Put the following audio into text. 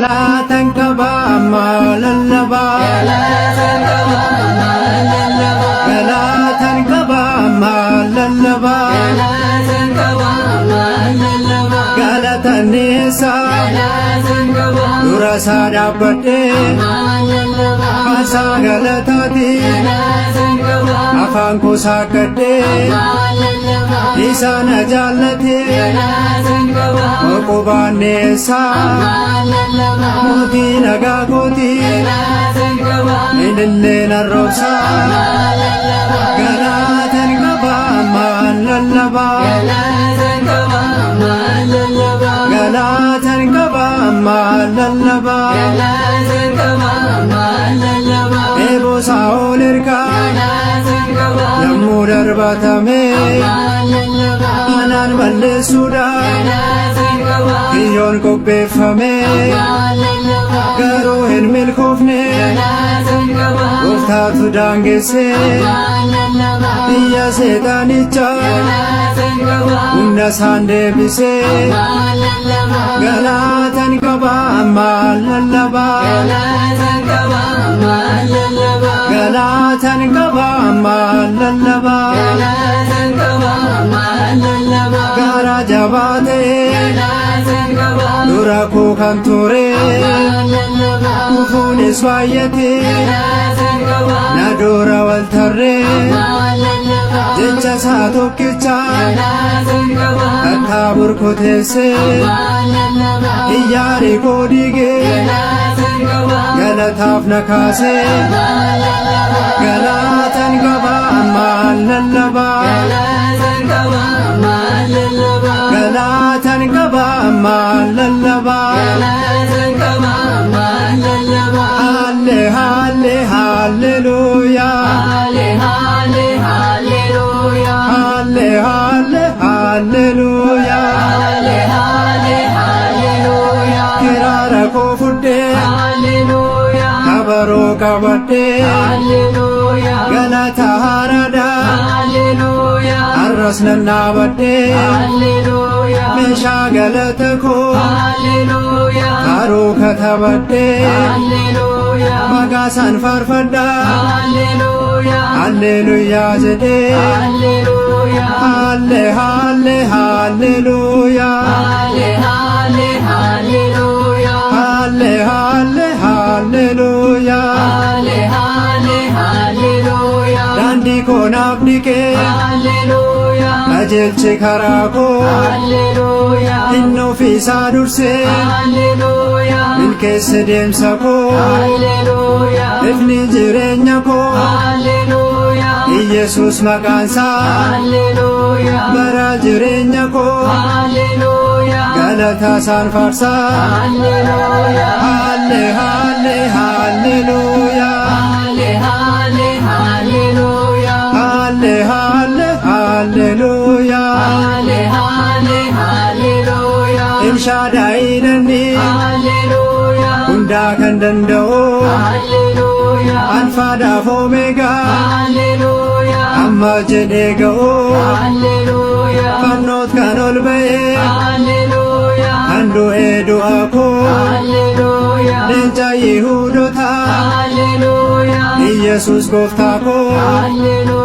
galatan qaba lallaba galatan qaba lallaba galatan nisa dura sadabade asa galatati afan ko sakade isa najalati Okobanesa Muti nagagoti Nilille narrosa Galatan qaba lallaba Galatan qaba lallaba Ebo saol erga Nammu darbatame Anan mallesuda Kiyon qopheeffame garuu hin milkoofne gooftaatu daangesse biyya seexaanicha humna isaan deebise galatan qaba lallaba galatan qaba lallaba gara jabaate dura koo kan ture kufuunis baay'ate na dura wal tarree jecha isaa tokkicha akka burkuteesse iyyaari koo diigee galataaf na kaase galatan qaba lallaba galatan qaba lallaba halle halle halleluya halle halle halleluya halle halle halleluya halle halle halleluya kiraara koo fudhe halleluya kabaroo qabadhe halleluya galata harada halleluya arras nannaabadhe halleluya meeshaa galata koo halleluya karoo katabadhe halleluya maqaasaan faarfadha halleluya halleluya jedhe halleluya halle halle halleluya halle halle halleluya halle halle halleluya halle halle halleluya daandii koo naaf dhiqee halleluya qajeelche karaa koo halleluya inni ofiisaa dursee halleluya milkeesse deemsa koo halleluya ifni jireenya koo halleluya Iyesuus maqaansaa halleluya bara jireenya koo halleluya galata isaan faarsaa halleluya halle halle halleluya halle halle halleluya halle halle halleluya halle halle halleluya Elshadaay nanni halleluya hundaa kan danda'u halleluya alfaadhaaf omeegaa halleluya amma jedhee ga'u halleluya fannoot kan ol ba'e halleluya kan du'ee du'a koo halleluya leenca Yihuudotaa halleluya Iyesuus gooftaa koo halleluya